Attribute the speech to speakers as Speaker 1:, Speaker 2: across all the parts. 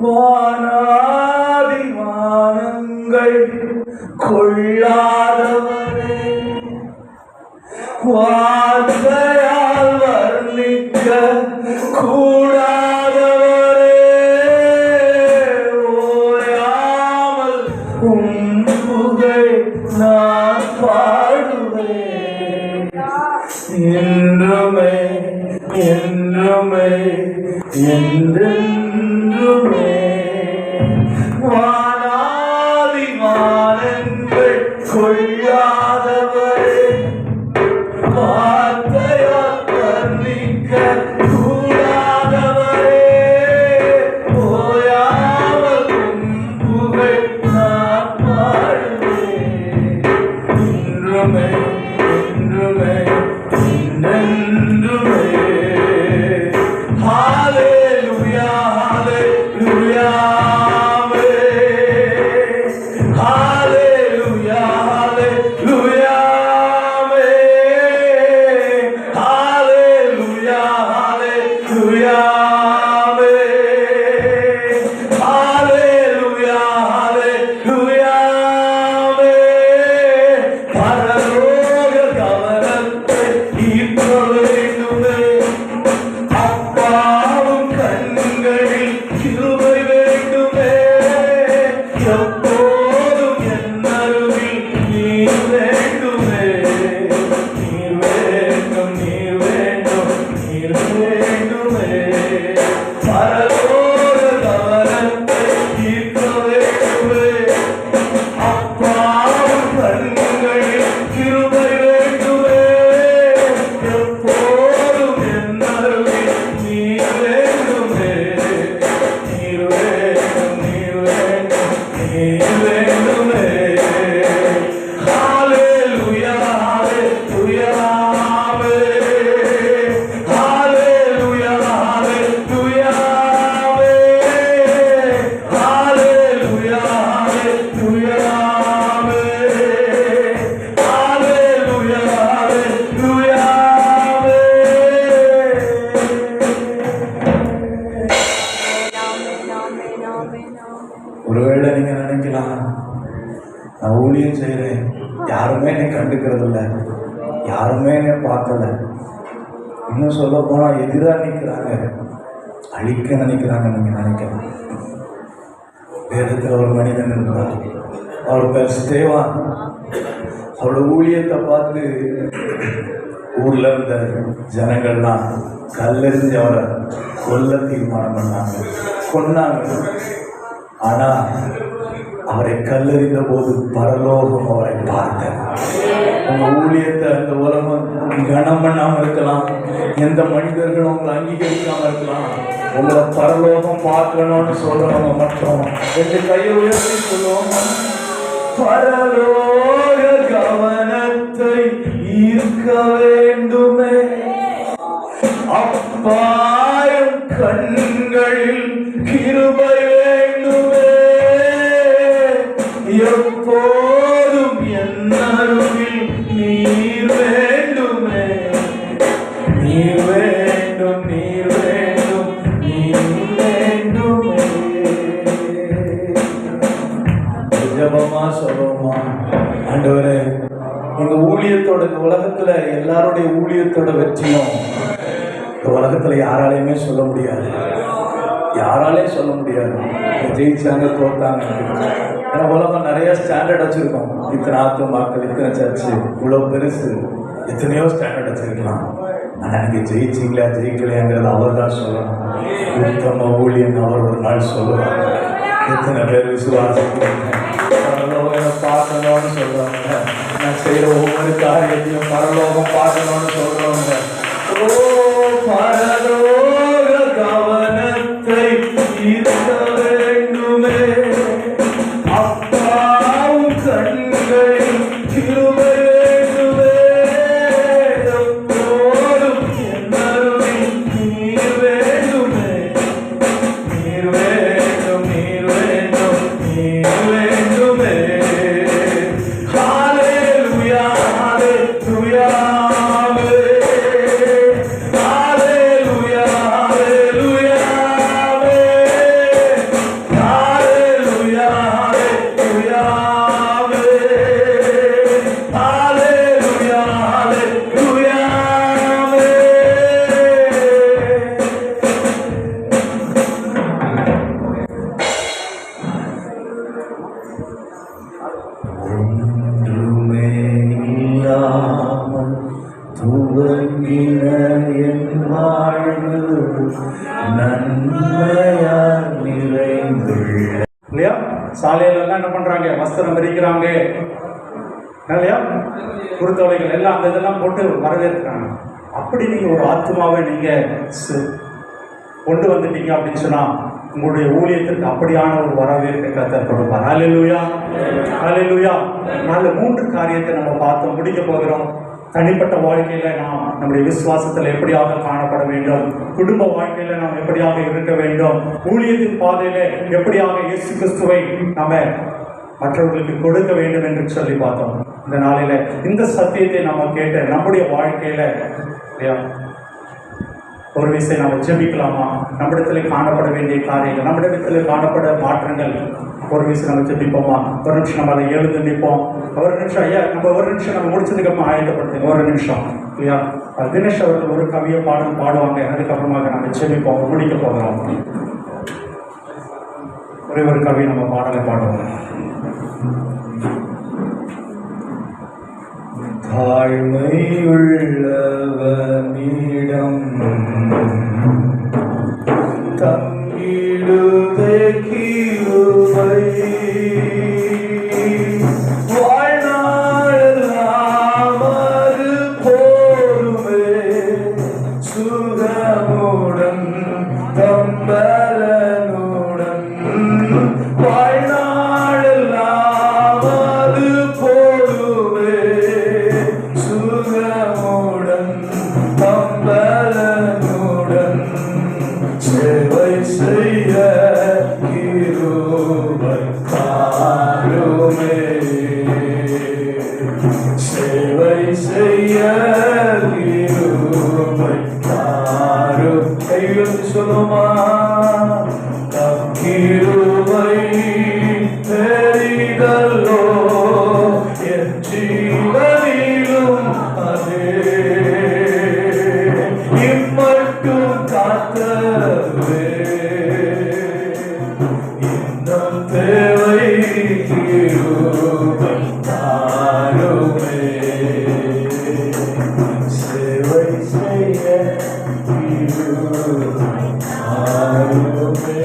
Speaker 1: வானாதி வானங்கள் கொள்ளாதவரே, வார்த்தையால் வர்ணிக்க கூடாதவரே, ஓயாமல் உம் புகழ் நான் பாடுவேன். என்றுமே என்றுமே என்றென்றுமே. வானாதி வானங்கள் கொள்ளாதவரே, வார்த்தையால் வர்ணிக்க கூடாதவரே, ஓயாமல் உம் புகழ் நான் பாடுவேன். என்றுமே என்றுமே என்றென்றுமே. ஹalleluya ஹalleluya ஹalleluya ஹalleluya ஹalleluya ஹalleluya ஹalleluya ஹalleluya. பரலோக கவனத்தை ஈர்க்க வேண்டுமே, அப்பாவும் கண்களில் கிருபை வேண்டுமே, எப்போதும் என் அருகில் நீர் வேண்டுமே. நீர் வேண்டும் நீர் வேண்டும் நீர் வேண்டுமே. பரலோக கவனத்தை ஈர்க்க வேண்டுமே, அப்பாவும் கண்களில் கிருபை வேண்டுமே, எப்போதும் என் அருகில் நீர் வேண்டுமே. நீர் வேண்டும் நீர் வேண்டும் நீர் வேண்டுமே. ஹalleluya ஹalleluya ஹalleluya ஹalleluya ஹalleluya ஹalleluya ஹalleluya ஹalleluya. ஒருவேளை நீங்க நினைக்கலாம், நான் ஊழியம் செய்கிறேன், யாருமே என்னை கண்டுக்கிறது இல்லை, யாருமே என்னை பார்க்கல, இன்னும் சொல்ல போனால் எதிராக நிற்கிறாங்க, அழிக்க நினைக்கிறாங்க. நீங்க நினைக்கலாம். வேதத்தில் ஒரு மனிதன் இருந்தார், அவர் பேர் ஸ்தேவான். அவரோட ஊழியத்தை பார்த்து ஊர்ல இருந்த ஜனங்கள்லாம் கல்லெறிஞ்சு அவரை கொல்ல தீர்மானம் பண்ணாங்க, கொன்னாங்க. ஆனா அவரை கல்லெறிந்த போது பரலோகம் அவரை பார்த்தேன். உங்க ஊழியத்தை அந்த உலகம் கனம் பண்ணாம இருக்கலாம், எந்த மனிதர்களும் உங்களை அங்கீகரிக்காம இருக்கலாம், உங்களை பரலோகம் பார்க்கணும்னு சொல்றவங்க மட்டும் ரெண்டு கையை உயர்த்தி சொல்லுவோம். பரலோக கவனத்தை ஈர்க்க வேண்டுமே, அப்பாயும் கண்களில் கிருபை வேண்டுமே, எப்போதும் என் அருகில் நீர் வேண்டுமே. நீர் வேண்டும் நீர் வேண்டும் நீர் வேண்டுமே. ஜெபமா சொல்லுவோமா, ஆண்டவரே எங்க ஊழியத்தோட இந்த உலகத்துல எல்லாருடைய ஊழியத்தோட வெற்றியும் இந்த உலகத்துல யாராலையுமே சொல்ல முடியாது, யாராலையும் சொல்ல முடியாது. ஜெயிச்சாங்க தோத்தாங்க, ஏன்னா உலகம் நிறைய ஸ்டாண்டர்ட் வச்சிருக்கோம். இத்தனை ஆத்துமாக்கள், இத்தனை சர்ச்சு, இவ்வளவு பெருசு, எத்தனையோ ஸ்டாண்டர்ட் வச்சிருக்கலாம். ஆனா நீங்க ஜெயிச்சிங்களா ஜெயிக்கலையாங்கிறது அவர் தான் சொல்லணும். உத்தம ஊழியன் அவர் ஒரு நாள் சொல்லுவாங்க. எத்தனை பேர் விசுவாசிக்கிறீங்க, பார்க்கணும்னு சொல்றவங்க, நான் செய்யற ஒவ்வொரு காரியத்தையும் பரலோகம் பார்க்கணும்னு சொல்றவங்க, ஓ பரலோக கவனத்தை ஈர்க்க வேண்டுமே, அப்பாவும் கண்களில் கிருபை வேண்டுமே, எப்போதும் என் அருகில் நீர் வேண்டுமே. நீர் வேண்டும் நீர் வேண்டும் நீர் வேண்டுமே. ஹalleluya ஹalleluya
Speaker 2: சாலையில என்ன பண்றாங்க, வஸ்திரம் விரிக்கிறாங்க இல்லையா, குருத்தோலைகள் எல்லாம் அந்த இதெல்லாம் போட்டு வரவேற்கிறாங்க. அப்படி நீங்க ஒரு ஆத்மாவை நீங்க கொண்டு வந்துட்டீங்க அப்படின்னு சொன்னா உங்களுடைய ஊழியத்திற்கு அப்படியான ஒரு வரவேற்பை கர்த்தர் கொடுப்பார். ஹல்லேலூயா, ஹல்லேலூயா. நல்ல 3 காரியத்தை நம்ம பார்த்து முடிக்க போகிறோம். தனிப்பட்ட வாழ்க்கையில நாம் நம்முடைய விசுவாசத்தில் எப்படியாக காணப்பட வேண்டும், குடும்ப வாழ்க்கையில நாம் எப்படியாக இருக்க வேண்டும், ஊழியத்தின் பாதையில எப்படியாக இயேசு கிறிஸ்துவை நம்ம மற்றவர்களுக்கு கொடுக்க வேண்டும் என்று சொல்லி பார்த்தோம். இந்த நாளில இந்த சத்தியத்தை நம்ம கேட்ட நம்முடைய வாழ்க்கையில ஒரு விஷயம் நம்ம ஜெபிக்கலாமா? நம்மிடத்தில் காணப்பட வேண்டிய காரியங்கள், நம்மிடத்தில் காணப்பட மாற்றங்கள் ஒரு விஷயம் நம்ம ஜெபிப்போமா? ஒரு நிமிஷம் நம்ம அதை எழுந்து நிற்போம். ஒரு நிமிஷம் ஐயா, நம்ம ஒரு நிமிஷம் நம்ம முடிச்சதுக்கு அப்புறம் ஆயத்தப்படுத்துங்க. ஒரு நிமிஷம் இல்லையா? தினேஷ் அவர்கள் ஒரு கவியை பாடுவாங்க. அதுக்கப்புறமாக நம்ம ஜெபிப்போம், முடிக்க போகிறோம். ஒரே ஒரு கவி நம்ம பாடலை பாடுவோம்.
Speaker 1: தாழ்மை உள்ளவனிடம் தங்கிடுதே கிருபை, வாழ்நாளெல்லாம் அது போதுமே, சுகமுடன் தம்பலனுடன் வாழ்நாளெல்லாம் அது போதுமே, சுகமுடன் தம்பலனுடன் சேவை செய்ய கிருபை தாருமே, சேவை செய்ய கிருபை தாரும். கையில் சொல்லுமா? தம் கிருபை தெரிதல்லோ என் ஜீவனிலும் அதே, இம்மட்டும் காத்தவே இன்னும் தேவை கிருபை தாருமே, சேவை செய்ய கிருபை தாருமே.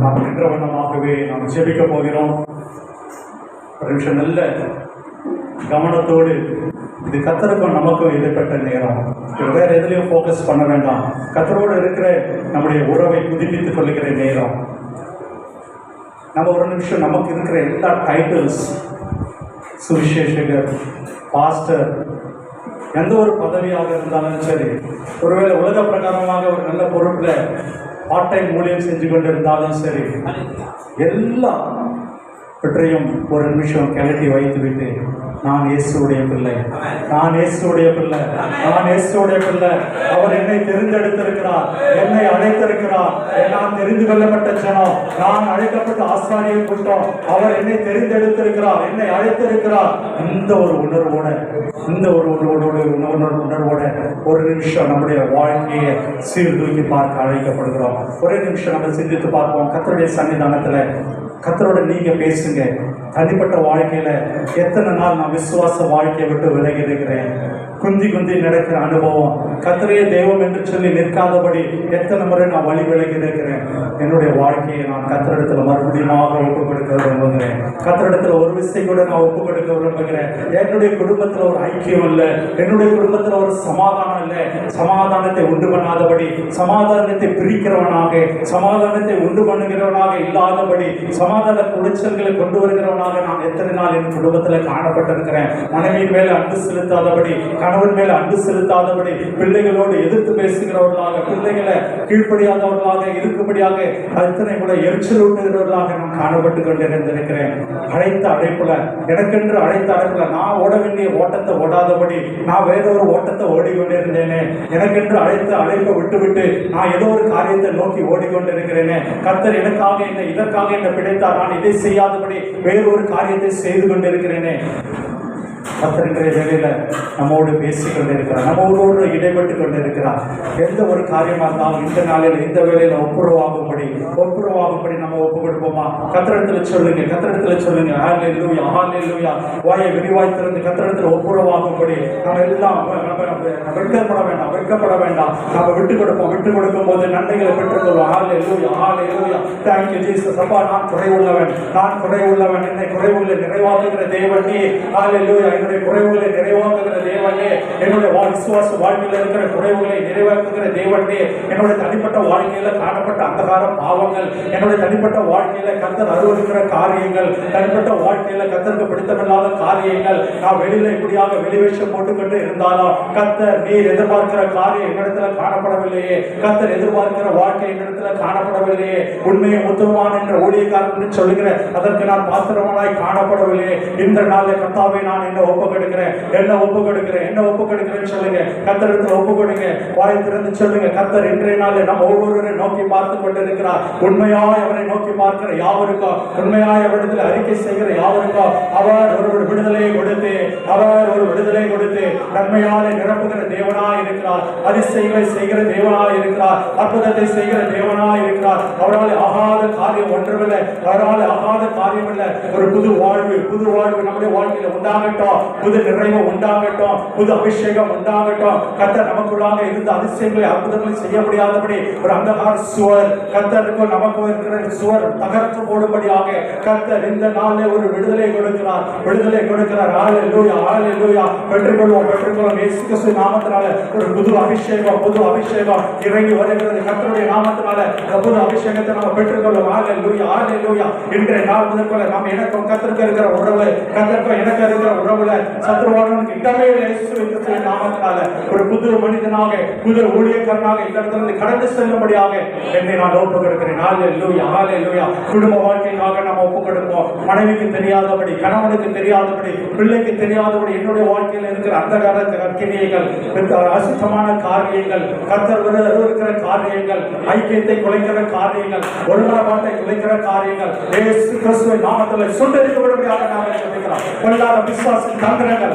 Speaker 2: நாம் நின்ற வண்ணமாகவே நாம் ஜெபிக்க போகிறோம். ஒரு நிமிஷம் நல்ல கவனத்தோடு, இது கர்த்தருக்கும் நமக்கும் இடைப்பட்ட நேரம். வேற எதுலையும் ஃபோக்கஸ் பண்ண வேண்டாம். கர்த்தரோடு இருக்கிற நம்முடைய உறவை புதுப்பித்துக் கொள்ளுகிற நேரம். நம்ம ஒரு நிமிஷம் நமக்கு இருக்கிற எல்லா டைட்டில்ஸ், சுவிசேஷகர், பாஸ்டர், எந்த ஒரு பதவியாக இருந்தாலும் சரி, ஒருவேளை உலக பிரகாரமாக ஒரு நல்ல பொறுப்பில் பார்ட் டைம் ஊழியம் செஞ்சு கொண்டு இருந்தாலும் சரி, எல்லாம் பற்றியும் ஒரு நிமிஷம் கிளட்டி வைத்துவிட்டு, நான் இயேசுடைய பிள்ளை, நான் இயேசுடைய பிள்ளை, நான் இயேசுடைய பிள்ளை, அவர் என்னை தெரிந்தெடுத்திருக்கிறார், என்னை அழைத்திருக்கிறார், நான் தெரிந்து கொள்ளப்பட்ட ஜனம், நான் அழைக்கப்பட்ட ஆசாரிய கூட்டம், அவர் என்னை தெரிந்தெடுத்திருக்கிறார், என்னை அழைத்திருக்கிறார். இந்த ஒரு உணர்வோட, இந்த ஒரு உணர்வோட ஒரு நிமிஷம் நம்முடைய வாழ்க்கையை சீர்தூக்கி பார்க்க அழைக்கப்படுகிறோம். ஒரே நிமிஷம் நம்ம சிந்தித்து பார்ப்போம். கர்த்தருடைய சன்னிதானத்துல கர்த்தரோட நீங்க பேசுங்க. தனிப்பட்ட வாழ்க்கையில எத்தனை நாள் நான் விசுவாச வாழ்க்கையை விட்டு விலகி இருக்கிறேன், குந்தி நடக்கிற அனுபவம், கர்த்தரையே தெய்வம் என்று சொல்லி நிற்காதபடி எத்தனை முறை நான் வழி விலகி இருக்கிறேன். என்னுடைய வாழ்க்கையை நான் கர்த்தரிடத்துல மறுபடியும் ஒப்பு கொடுக்க விரும்புகிறேன். கர்த்தரிடத்துல ஒரு விஷயம் கூட நான் ஒப்பு கொடுக்க விரும்புகிறேன். என்னுடைய குடும்பத்துல ஒரு ஐக்கியம் இல்லை, என்னுடைய குடும்பத்துல ஒரு சமாதானம் இல்லை. சமாதானத்தை உண்டு பண்ணாதபடி, சமாதானத்தை பிரிக்கிறவனாக, சமாதானத்தை உண்டு பண்ணுகிறவனாக இல்லாதபடி, சமாதான குளிச்சல்களை கொண்டு வருகிறவனாக நான் எத்தனை நாள் என் குடும்பத்துல காணப்பட்டிருக்கிறேன். மனைவியின் மேல அன்பு செலுத்தாதபடி, கணவன் மேல அன்பு செலுத்தாதபடி, பிள்ளைகளோடு எதிர்த்து பேசுகிறவர்களாக, பிள்ளைகளை கீழ்ப்படியாதவர்களாக இருக்கும்படியாக அத்தனை கூட எரிச்சல் ஊட்டுகிறவர்களாக நான் காணப்பட்டு கொண்டிருந்திருக்கிறேன். அழைத்த அழைப்புல, எனக்கென்று அழைத்த அழைப்புல நான் ஓட வேண்டிய ஓட்டத்தை ஓடாதபடி நான் வேற ஒரு ஓட்டத்தை ஓடிக்கொண்டிருந்தேனே. எனக்கென்று அழைத்த அழைப்பை விட்டுவிட்டு நான் ஏதோ ஒரு காரியத்தை நோக்கி ஓடிக்கொண்டிருக்கிறேனே. கர்த்தர் எனக்காக என்ன, இதற்காக என்ன பிடித்தார், நான் இதை செய்யாதபடி வேறு ஒரு காரியத்தை செய்து கொண்டிருக்கிறேனே. கர்த்தர் இன்றைய வேளையில நம்மோடு பேசிக் கொண்டிருக்கிறார், நம்மோடு இடைப்பட்டு கொண்டிருக்கிறார். எந்த ஒரு காரியமா இருந்தாலும் இந்த நாளில் இந்த வேளையில ஒப்புரவாகும்படி நம்ம ஒப்பு கொடுப்போமா? கர்த்தரிடத்தில் சொல்லுங்க, கர்த்தரிடத்தில் சொல்லுங்க. ஹல்லேலூயா, ஹல்லேலூயா. வாயை விரிவாய் திறந்து கர்த்தரிடத்தில் ஒப்புரவாகும்படி நம்ம எல்லாம் வெட்கப்பட வேண்டாம். நம்ம விட்டு கொடுக்கும் போது நன்மைகளை பெற்றுக்கொள்வோம். ஹல்லேலூயா, ஹல்லேலூயா. Thank you Jesus. அப்பா, நான் குறைவுள்ளவன், என்னை குறைவுகளை நிறைவாக்குகிற தேவனே. ஹல்லேலூயா. என்னுடைய குறைவுகளை நிறைவாக்குகிற தேவனே, என்னுடைய விசுவாச வாழ்க்கையில் இருக்கிற குறைவுகளை நிறைவாக்குகிற தேவனே, என்னுடைய தனிப்பட்ட வாழ்க்கையில காணப்பட்ட அந்தகார பாவங்கள், என்னுடைய தனிப்பட்ட வாழ்க்கையில கர்த்தர் அருவருக்கிற காரியங்கள், தனிப்பட்ட வாழ்க்கையில கர்த்தருக்கு பிடித்தமில்லாத காரியங்கள், நான் வெளியில இப்படியாக வெளிவேஷம் போட்டுக்கொண்டு இருந்தாலும் கர்த்தர் நீர் எதிர்பார்க்கிற காரியம் என்னிடத்துல காணப்படவில்லையே, கர்த்தர் எதிர்பார்க்கிற வாழ்க்கை என்னிடத்துல காணப்படவில்லையே, உண்மையை முத்துவமான என்ற ஊழியக்காரன் சொல்லுகிற அதற்கு நான் பாத்திரமாய் காணப்படவில்லையே. இந்த நாளில் கர்த்தாவே, நான் என்ன ஒப்பு கொடுக்கிறேன் சொல்லுங்க. கர்த்தரிடத்தில் ஒப்பு கொடுங்க. வாய் திறந்து சொல்லுங்க. கர்த்தர் இன்றைய நாளில் நம்ம ஒவ்வொருவரை நோக்கி பார்த்து கொண்டிருக்கிறார். உண்மையாய் அவரை நோக்கி பார்க்கிற யாவருக்கோ, உண்மையாய் அவரிடத்தில் அறிக்கை செய்கிற யாவருக்கோ அவர் ஒரு விடுதலை கொடுத்து நன்மையாலே நிரப்புகிற தேவனாய் இருக்கிறார். அதிசயங்களை செய்கிற தேவனாய் இருக்கிறார். அற்புதத்தை செய்கிற தேவனாய் இருக்கிறார். அவரால் ஆகாத காரியம் ஒன்றுமில்லை. ஒரு புது வாழ்வு நம்முடைய வாழ்க்கையில உண்டாகட்டும். புது நிறைவு உண்டாகட்டும். புது அபிஷேகம் உண்டாகட்டும். கர்த்தர் நமக்குள்ளாக இருந்த அதிசயங்களை அற்புதங்களை செய்ய முடியாதபடி ஒரு அந்தகார சுவர், கர்த்தருக்கும் நமக்கும் இருக்கிற சுவர் தகர்த்து போடும்படியாக கர்த்தர் இந்த நாளில் ஒரு விடுதலை கொடுக்கிறார். ஹல்லேலூயா, ஹல்லேலூயா. பெற்றுக்கொள்வோம். இயேசு கிறிஸ்து நாமத்தினால ஒரு புது அபிஷேகம் இறங்கி வருகிறது. கர்த்தருடைய நாமத்தினால புது அபிஷேகத்தை நம்ம பெற்றுக்கொள்வோம். ஹல்லேலூயா, ஹல்லேலூயா. இன்றைய நாள் முதற்கொள்ள நம்ம எனக்கும் கர்த்தருக்கு இருக்கிற உறவு, கர்த்தருக்கும் எனக்கு இருக்கிற உறவுல சத்ருவானுக்கு இடமே இல்லை. இயேசு கிறிஸ்துவின் நாமத்தினால ஒரு புது மனிதனாக, புது ஊழியக்காரனாக இந்த இடத்திலிருந்து கடந்து செல்லும்படியாக என்னை நான் ஒப்பு கொடுக்கிறேன். ஹல்லேலூயா, ஹல்லேலூயா. குடும்ப வாழ்க்கைக்காக நம்ம ஒப்பு கொடுப்போம். மனைவிக்கு தெரியாதபடி, கணவனுக்கு தெரியாதபடி, பிள்ளைக்கு தெரியாதபடி என்னுடைய வாழ்க்கையில் இருக்கிற அந்த கற்கிரியைகள், அசுத்தமான காரியங்கள், கர்த்தர் இருக்கிற காரியங்கள், ஐக்கியத்தை குலைக்கிற காரியங்கள், ஒருமனப்பாட்டை குலைக்கிற காரியங்கள் இயேசு கிறிஸ்துவின் நாமத்தில் சுட்டரிக்கப்படும்படியாக நாங்கள் சொல்லுகிறோம். பொல்லாத பிசாசின் தந்திரங்கள்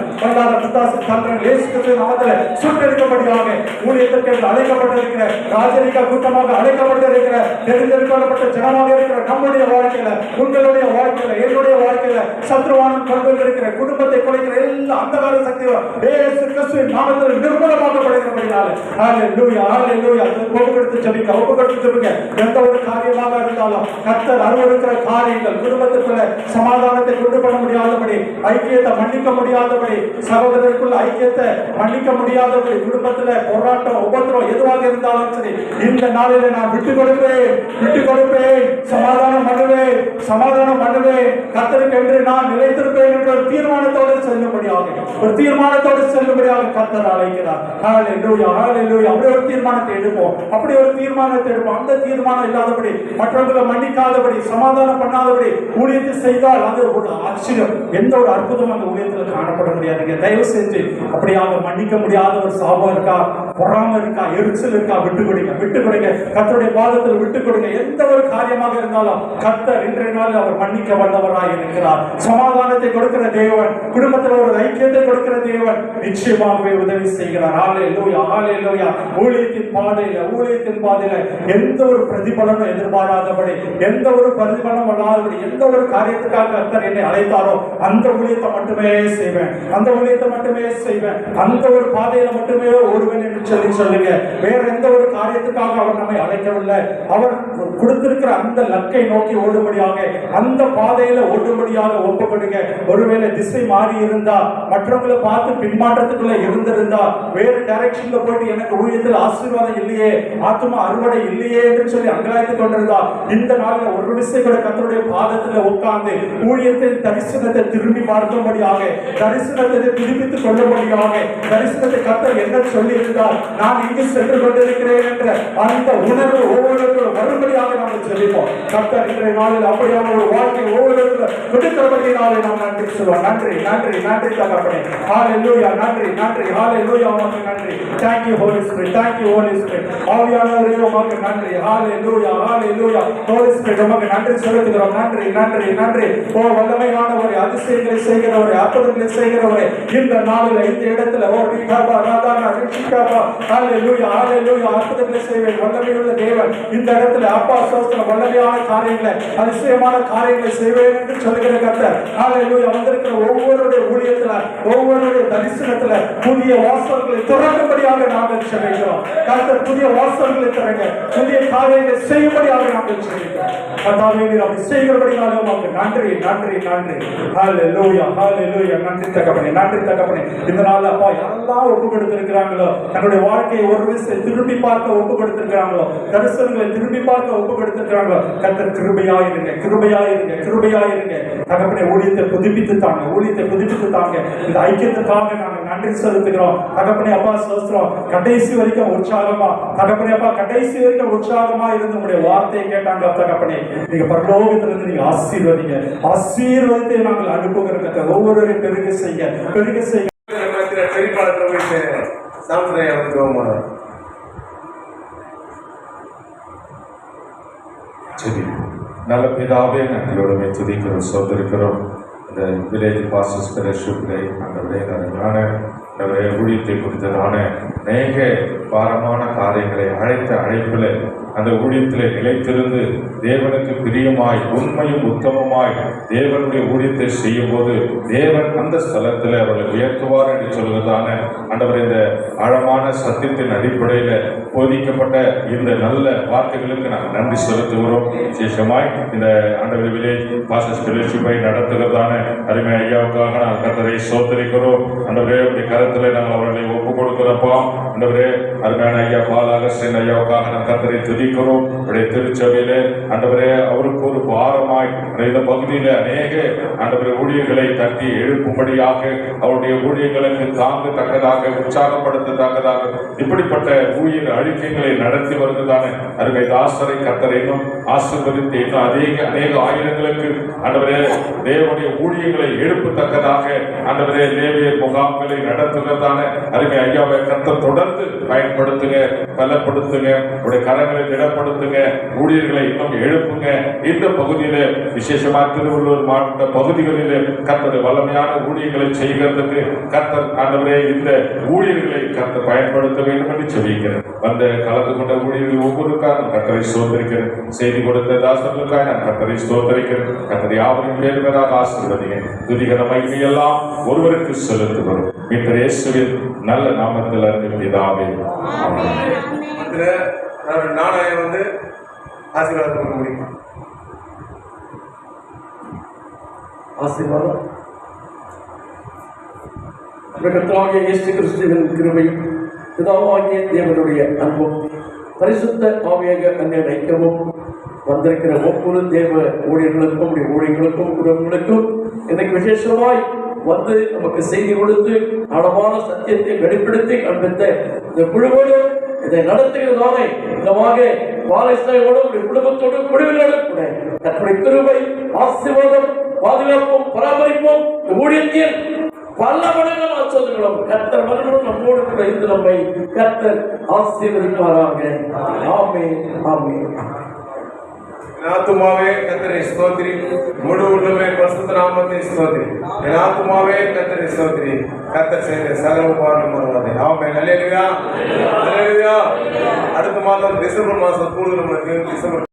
Speaker 2: இயேசு கிறிஸ்துவின் நாமத்தில் சுட்டரிக்கப்படும்படியாக ஊழியத்திற்கு அழைக்கப்பட்டிருக்கிற ராஜரிக கூட்டமாக அழைக்கப்பட்டிருக்கிற தெரிந்தெடுக்கப்பட்ட ஜனமாக இருக்கிற நம்முடைய வாழ்க்கையில, உங்களுடைய வாழ்க்கையில, என்னுடைய வாழ்க்கையில சத்ருவான் கொண்டு இருக்கிற குடும்பத்தை குலைக்கிற எல்லா அந்தகார சக்தியும் இயேசு கிறிஸ்துவின் நாமத்தில் நிர்மூலமாக்கப்படுகிறபடியால் ஹல்லேலூயா, ஹல்லேலூயா. ஒப்பு கொடுத்து ஜெபிங்க. எந்த ஒரு காரியமாக இருந்தாலும் கர்த்தர் அருவருக்கிற காரியங்கள், குடும்பத்துக்குள்ள சமாதானத்தை கொண்டு பண்ண முடியாதபடி, ஐக்கியத்தை மன்னிக்க முடியாதபடி, சகோதரருக்குள்ள ஐக்கியத்தை மன்னிக்க முடியாதபடி, குடும்பத்துல போராட்டம் உபத்திரம் எதுவாக இருந்தாலும் சரி, இந்த நாளில் நான் விட்டு கொடுப்பேன், சமாதானம் பண்ணுவேன், கர்த்தருக்கு என்று நான் நிலைத்திருப்பேன் என்ற ஒரு தீர்மானத்தோடு செல்லும்படியாக கர்த்தர் அழைக்கிறார். ஹல்லேலூயா, ஹல்லேலூயா. அப்படி ஒரு தீர்மானத்தை எடுப்போம். அந்த தீர்மானம் இல்லாதபடி, மற்றவர்களை மன்னிக்காதபடி, சமாதானம் பண்ணாதபடி ஊழியத்தை செய்தால் அது ஒரு ஆச்சரியம், எந்த ஒரு அற்புதம் அந்த ஊழியத்தில் காணப்பட முடியாதுங்க. தயவு செஞ்சு அப்படியாக மன்னிக்க முடியாத ஒரு சாபம் இருக்கா, பொறாம இருக்கா, எரிச்சல் இருக்கா, விட்டு கொடுங்க. கர்த்தருடைய பாதத்தில் விட்டு கொடுங்க. எந்த ஒரு காரியமாக இருந்தாலும் கர்த்தர் இன்றைய நாளில் அவர் மன்னிக்க வல்லவராய் இருக்கிறார். சமாதானத்தை கொடுக்கிற தேவன், குடும்பத்தில் ஒரு ஐக்கியத்தை கொடுக்கிற தேவன் நிச்சயமாகவே உதவி செய்கிறார். ஹல்லேலூயா, ஹல்லேலூயா. ஊழியத்தின் பாதையில எந்த ஒரு பிரதிபலனும் எதிர்பாராதபடி, எந்த ஒரு பிரதிபலனும் வராதபடி, எந்த ஒரு காரியத்துக்காக கர்த்தர் என்னை அழைத்தாரோ அந்த ஊழியத்தை மட்டுமே செய்வேன், அந்த ஒரு பாதையில மட்டுமே ஓடுவேன் என்று சொல்லுங்க. வேற எந்த ஒரு காரியத்துக்காக அவர் நம்மை அழைக்கவில்லை. அவர் கொடுத்திருக்கிற அந்த லக்கை நோக்கி ஓடும்படியாக, அந்த பாதையில ஓடும்படியாக ஒப்புக்கொடுங்க. ஒருவேளை திசை மாறி இருந்தா, மற்றவங்களை பார்த்து பின்மாற்றத்துக்குள்ள இருந்திருந்தா, வேறு டைரக்ஷன்ல போயிட்டு எனக்கு ஊழியத்தில் ஆசீர்வாதம் இல்லையே, ஆத்துமா அறுவடை இல்லையே என்று சொல்லி அங்கலாய்த்துக் கொண்டிருந்தா, இந்த நாளில் ஒரு விசை கூட கர்த்தருடைய பாதத்தில் உட்கார்ந்து ஊழியத்தின் தரிசனத்தை திரும்பி பார்க்கும்படியாக, தரிசனத்தை புதுப்பித்துக் கொள்ளும்படியாக, தரிசனத்தை கர்த்தர் என்ன சொல்லி இருந்தால், நான் எங்கு சென்று கொண்டிருக்கிறேன் என்ற அந்த உணர்வு ஒவ்வொருவரும் வரும்படியாக நாங்கள் செல்வோம். கர்த்தர் இன்றைய நாளில் அப்படியான ஒரு வாழ்க்கை ஒவ்வொருவரும் கொடுக்கிறபடியாலே நாம் நன்றி சொல்வோம். நன்றி நன்றி நன்றி தகப்பனே. ஹalleluya. நன்றி நன்றி ஹalleluya. உமக்கு நன்றி. Thank you Holy Spirit. Thank you Holy Spirit. ஆவியானவரே உமக்கு நன்றி. ஹalleluya ஹalleluya. Holy Spirit உமக்கு நன்றி செலுத்துகிறோம். நன்றி நன்றி நன்றி. ஓ வல்லமையானவரே, அதிசயங்களை செய்கிறவரே, அற்புதங்களை செய்கிறவரே, இந்த நாளில் இந்த இடத்துல ஓ ரிகாபா ராதானா ரிஷிகாபா ஹalleluya ஹalleluya. அற்புதங்களை செய்வேன் வல்லமையுள்ள தேவன் இந்த இடத்துல அப்பா சோஸ்திரம் வல்லமையான காரியங்களை அதிசயமான காரியங்களை செய்வேன் என்று சொல்லுகிற கர்த்தர் ஹalleluya. வந்திருக்கிற ஒவ்வொருடைய ஊழியத்துல ஒவ்வொருடைய தரிசனத்துல புதிய வாசல்களை திறக்கும்படியாக நாங்கள் செல்கிறோம். கர்த்தர் புதிய வாசல்களை திறங்க, புதிய காரியங்களை செய்யும்படியாக நாங்கள் செல்கிறோம். கர்த்தாவே நீர் அப்படி செய்கிறபடியாக உமக்கு நன்றி நன்றி நன்றி. ஹalleluya ஹalleluya. நன்றி தகப்பனே நன்றி தகப்பனே. இந்த நாள்ல அப்பா யாரெல்லாம் ஒப்பு கொடுத்திருக்கிறாங்களோ, தன்னுடைய வாழ்க்கையை ஒரு விஷயம் திரும்பி பார்க்க ஒப்பு கொடுத்திருக்கிறாங்களோ, தரிசனங்களை திரும்பி பார்க்க ஒப்பு கொடுத்திருக்கிறாங்களோ, கர்த்தர் கிருபையாயிருங்க கிருபையாயிருங்க கிருபையாயிருங்க தகப்பனே. ஊழியத்தை புதுப்பித்து தாங்க, ஊழியத்தை புதுப்பித்து தாங்க. இந்த ஐக்கியத்துக்காக நாங்கள் நன்றி செலுத்துகிறோம் தகப்பனே. அப்பா சோஸ்திரம் கடைசி வரைக்கும் உற்சாகமா தகப்பனே அப்பா கடைசி வரைக்கும் உற்சாகமா இருந்து உங்களுடைய வார்த்தையை கேட்டாங்க தகப்பனே. நீங்க பரலோகத்திலிருந்து நீங்க ஆசீர்வதிங்க, ஆசீர்வாதத்தை நாங்கள் அனுப்புகிற கர்த்தர் ஒவ்வொருவரையும் பெருக செய்ய பெருக செய்ய.
Speaker 3: சரி, நல்ல பிதாவே நன்றியோடு துதிக்கிறோம் சோதரிக்கிறோம். இந்த வில்லேஜ் பாஸ்டர்ஸ் ஃபெலோஷிப்பிலே ஆண்டவரே அருமையான ஊழியத்தை குறித்ததான அநேக பாரமான காரியங்களை அழைத்த அழைப்பில் அந்த ஊழியத்தில் நிலைத்திருந்து தேவனுக்கு பிரியமாய் உண்மையும் உத்தமமாய் தேவனுடைய ஊழியத்தை செய்யும் போது தேவன் அந்த ஸ்தலத்தில் அவர்களை உயர்த்துவார் என்று சொல்வதான ஆண்டவர் இந்த ஆழமான சத்தியத்தின் அடிப்படையில் போதிக்கப்பட்ட இந்த நல்ல வார்த்தைகளுக்கு நாங்கள் நன்றி செலுத்துகிறோம். விசேஷமாய் இந்த ஆண்டவர் வில்லேஜ் பாஸ்டர்ஸ் ஃபெலோஷிப்பை நடத்துகிறதான அருமை ஐயாவுக்காக நாங்கள் கர்த்தரை ஸ்தோத்திரிக்கிறோம். ஆண்டவரே கருத்தில் நாங்கள் அவர்களை ஒப்புக் கொடுக்கிறப்பா. ஆண்டவரே அருமையான ஐயா பால் அகஸ்டின் ஐயாவுக்காக நாங்கள் கர்த்தரை துதிக்கிறோம். அவருடைய திருச்சபையிலே ஆண்டவரே அவருக்கு ஒரு பாரமாய் இந்த பகுதியில் அநேக ஆண்டவரே ஊழியர்களை தட்டி எழுப்பும்படியாக அவருடைய ஊழியர்களுக்கு தாங்கத்தக்கதாக உற்சாகப்படுத்தத்தக்கதாக இப்படிப்பட்ட ஊழியர் அறிக்கைகளை நடத்தி வருவதான அருமை தாசரை கர்த்தரை இன்னும் ஆசீர்வதித்து இன்னும் அநேக ஆயிரங்களுக்கு ஆண்டவரே தேவனுடைய ஊழியர்களை எழுப்பத்தக்கதாக ஆண்டவரே தேவிய முகாம்களை நடத்துகிறதான அருமை ஐயாவை கர்த்தர் தொடர்ந்து பயன்படுத்துங்க, பலப்படுத்துங்க, உடைய கரங்களை திடப்படுத்துங்க, ஊழியர்களை இன்னும் எழுப்புங்க. இந்த பகுதியில விசேஷமா திருவள்ளூர் மாவட்ட பகுதிகளில் கர்த்தர் வல்லமையான ஊழியர்களை செய்கிறதுக்கு கர்த்தர் ஆண்டவரே இந்த ஊழியர்களை கர்த்தர் பயன்படுத்த வேண்டும் என்று சொல்லியிருக்கிறேன். வந்து கலந்து கொண்ட ஊழியர்கள் ஒவ்வொருக்காக நான் கர்த்தரை ஸ்தோத்திரிக்கிறேன். செய்தி கொடுத்த தாசர்களுக்காக நான் கர்த்தரை ஸ்தோத்திரிக்கிறேன். கர்த்தர் யாவரையும் பேருவதாக ஆசீர்வதிங்க. துதிகர மகிமையெல்லாம் ஒருவருக்கு செலுத்துகிறோம். இந்த இயேசுவின் நல்ல நாமத்தில் அறிவிப்பதாவே
Speaker 4: நாணயம் வந்து ஆசீர்வாதம் பண்ண முடியுமா?
Speaker 5: ஆசீர்வாதம் கர்த்தராகிய இயேசு கிறிஸ்துவின் கிருபையும் பிதாவாகிய தேவனுடைய அன்பும் பரிசுத்த ஆவியாக அன்னையின் ஐக்கியமும் வந்திருக்கிற ஒவ்வொரு தேவ ஊழியர்களுக்கும் ஊழியர்களுக்கும் குடும்பங்களுக்கும் இன்னைக்கு விசேஷமாய் வந்து நமக்கு செய்தி கொடுத்து ஆழமான சத்தியத்தை வெளிப்படுத்தி காண்பித்த இந்த குழுவோடு இதை நடத்துகிறதானே இந்த பாலஸ்தீனோடு குடும்பத்தோடு குழுவிலோடு கூட தன்னுடைய கிருபை ஆசீர்வாதம் பாதுகாப்பும் பராமரிப்பும் ஊழியத்தில் பல மடங்கள் ஆச்சரியம் கர்த்தர் மறுபடியும் நம்மோடு கூட இருந்து நம்மை கர்த்தர் ஆசீர்வதிப்பாராக. ஆமென் ஆமென்.
Speaker 4: என் ஆத்துமாவே கர்த்தரை ஸ்தோத்திரி, முழு உள்ளமே பரிசுத்த நாமத்தை ஸ்தோத்திரி. என் ஆத்துமாவே கர்த்தரை ஸ்தோத்திரி, கர்த்தர் செய்த சகல உபகாரம் வருவாதே. ஆமென். அல்லேலூயா அல்லேலூயா. அடுத்த மாதம் டிசம்பர் மாதம் கூடுதல் டிசம்பர்